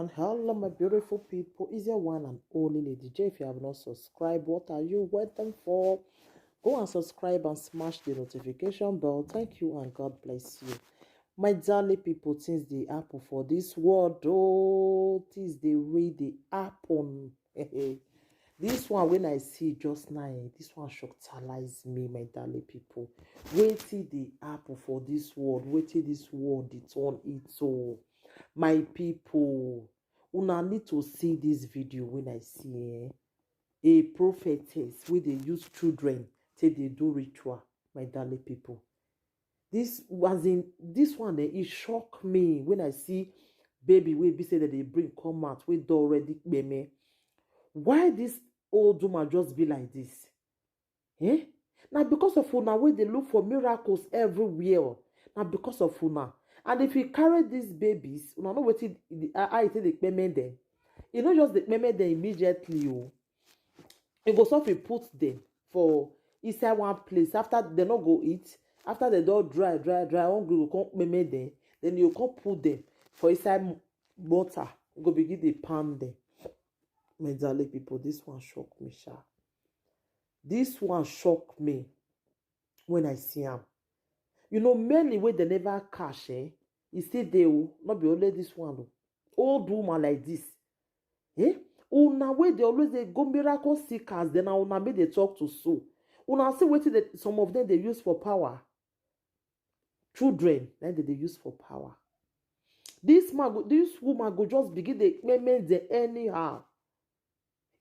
everyone. Hello, my beautiful people. Is your one and only Lady J. If you have not subscribed, what are you waiting for? Go and subscribe and smash the notification bell. Thank you and God bless you. My darling people, since the apple for this world, oh, tis the way the apple. This one, when I see just now, this one shockalize me, my darling people. Wait till the apple for this world. Wait till this world it's on its own. My people, una need to see this video when I see a prophetess where they use children till they do ritual, my darling people. This was in this one it shocked me when I see baby wey be say that they bring come out wey don already me. Why this old woman just be like this? Eh? Now because of una wey they look for miracles everywhere. Now because of una. And if you carry these babies, una know wetin how you take the payment them. You know just the payment them immediately. Oh. You go stop to put them for inside one place after they not go eat. After they don't dry, hungry go come payment them. Then you come put them for inside water. You go begin the pound them. My darling people, this one shocked me, sha. This one shocked me when I see him. You know, many way they never cash, eh? You still there, not be only this one, oh. Old woman like this. Eh? Una way they always they go miracle seekers, then una make they talk to so. Una see what some of them they use for power. Children, then they use for power. This woman go just begin the payment the anyhow.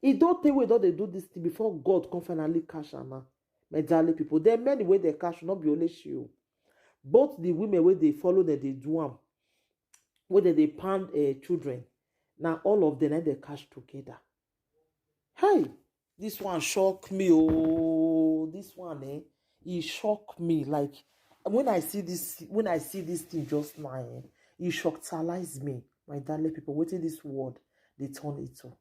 It don't take way don't they do this thing before God can finally cash her. My darling people, there are many ways they cash, not be only you. Both the women where they follow that they do them, whether they pound children. Now all of them they cash together. Hey, this one shocked me. Oh, this one it shocked me. Like when I see this thing just now, it shockalize me. My darling people, waiting this word they turn it to.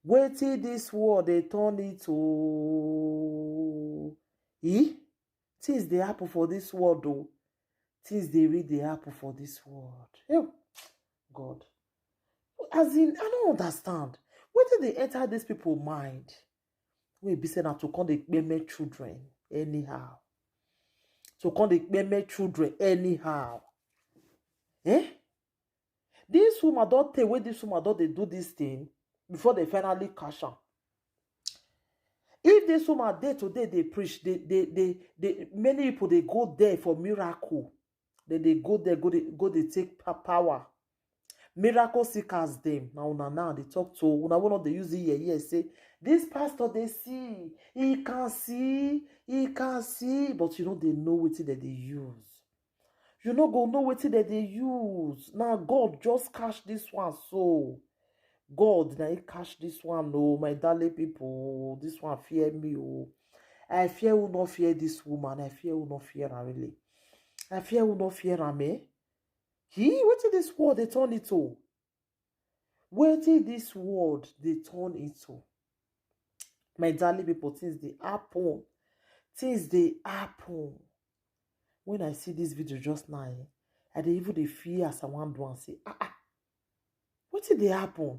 Waiting this word they turn it to. Things they happen for this world, though. Things they read they happen for this world. Oh, God. As in, I don't understand. Where did they enter these people's mind? We be saying to come the meme children anyhow. To come the meme children anyhow. Eh? This woman don't tell where this woman don't they do this thing before they finally cash out. If this woman day to day they preach, they many people they go there for miracle. They go there, they take power. Miracle seekers them. Now they talk to one of they use it here say this pastor they see, he can see, but you know they know what that they use. You know go know what that they use. Now God just cash this one so. God, now he cash this one, no, my darling people. This one fear me, oh. I fear will not fear this woman. I fear will not fear her, really. I fear will not fear her, me. What is this word they turn it to? What is this word they turn it to? My darling people, things they happen. Things they happen. When I see this video just now, I dey even dey fear as I want to and say, what did they happen?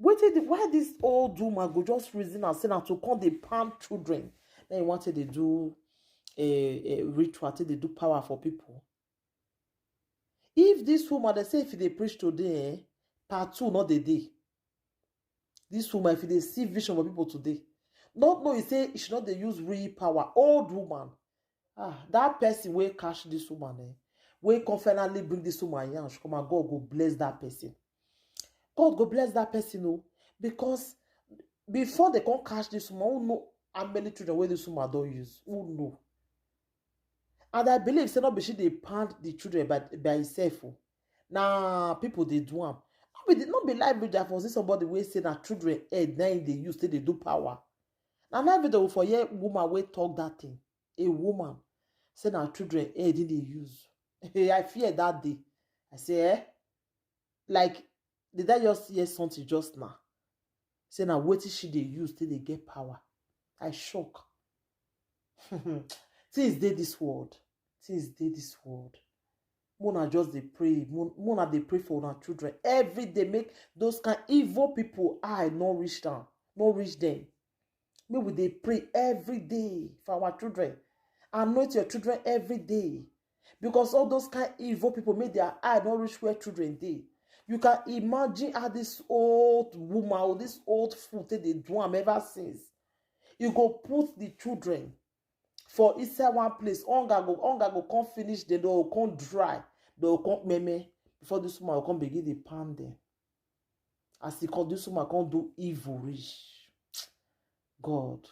Why this old woman go just reason and say now to come they palm children? Then you wanted to do a ritual, they do power for people. If this woman, they say if they preach today, part 2, not the day. This woman, if they see vision for people today, not know you say she not they use real power. Old woman. That person will cash this woman. Will can finally bring this woman here and she come and God go bless that person. God go bless that person, no, because before they can catch this woman, who know how many children where this woman don't use? Who know? And I believe say not be she they pound the children by herself. Now people they do them. Not be like that for see somebody will say that children head then they use they do power. Now not every day for a woman will talk that thing. A woman say that children head they use. I fear that day. I say like. Did I just hear something just now? Say now what is she they use till they get power? I shock. Things they this world. Things they this world. Mona just dey pray. Mona dey pray for our children every day. Make those kind evil people eye no reach them, no reach them. Make we dey pray every day for our children. Anoint your children every day, because all those kind evil people make their eye no reach where children dey. You can imagine how this old woman or this old fool take dey do am ever since. You go put the children for inside one place. Hunger go come finish. They go come dry. They go come meme before this woman will come begin dey pound them. As this woman come do evil reach. God,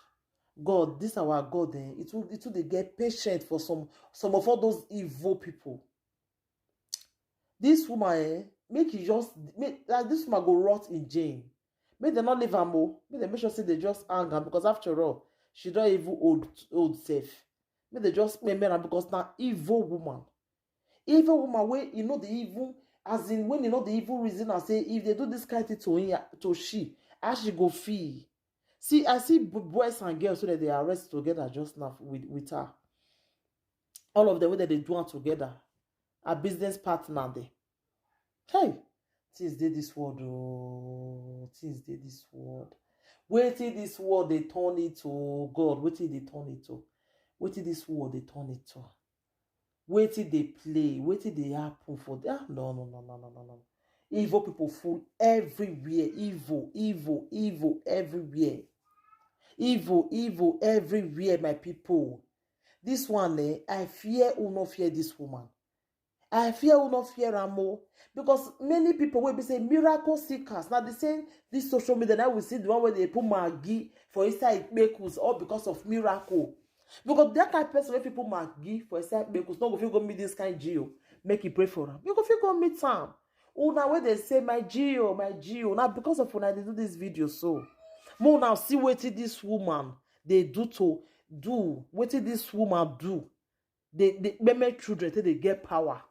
this our God. It will dey get patient for some of all those evil people. This woman, make this woman go rot in jail. Make them not leave am o. Make them make sure say they just hang am, because after all, she don't even old safe. Make they just remember am, because now evil woman wey you know the evil, as in when you know the evil reason, I say if they do this kind of thing to she, how she go feel. See, I see boys and girls so that they arrest together just now with her. All of them whether they do it together, a business partner there. Hey, things dey this world, oh, things dey this world. Wait till this world they turn it to God. Wait till they turn it to. Wait till this world they turn it to. Wait till they play. Wait till they happen for that. No. Evil people full everywhere. Evil everywhere. Evil everywhere, my people. This one, I fear who not fear this woman. I fear who not fear Ramo. Because many people will be saying miracle seekers. Now they say this social media, now we see the one where they put Maggie for inside Bekus, all because of miracle. Because that kind of person where people Maggie for inside Bekus, not if you go meet this kind of Gio, make you pray for him. You go meet Sam. Oh, now when they say my Gio. Now because of when I do this video, so more now see what this woman they do. What this woman do. They make children till they get power.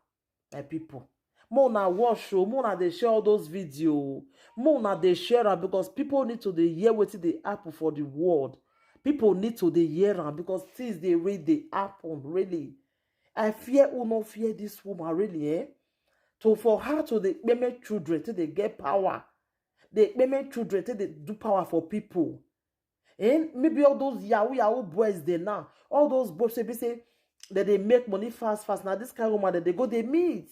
My people. More now watch show, more now they share all those videos. More now they share them, because people need to hear what they happen for the world. People need to hear them, because things they read they happen really. I fear who not fear this woman really, So for her to they make children till they get power. They make children till they do power for people. And maybe all those Yahoo boys there now, all those boys say that they make money fast. Now this kind of woman that they go they meet.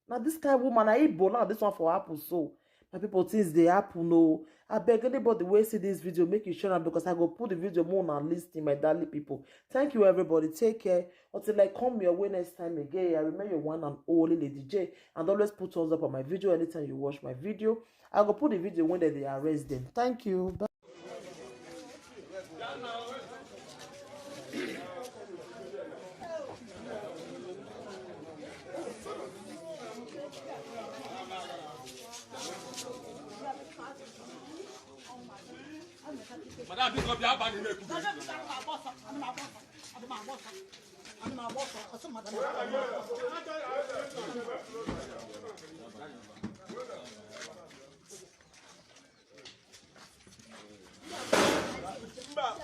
Now this kind of woman I Igbo now this one for happen. So my people things they happen. No, I beg anybody who see this video make you share them, because I go put the video more on list in my daily people. Thank you everybody. Take care until I come your way next time again. I remember your one and only Lady J, and always put thumbs up on my video anytime you watch my video. I go put the video when they arrest them. Thank you. Bye. Madame, tu copies pas de l'écoute. Bah,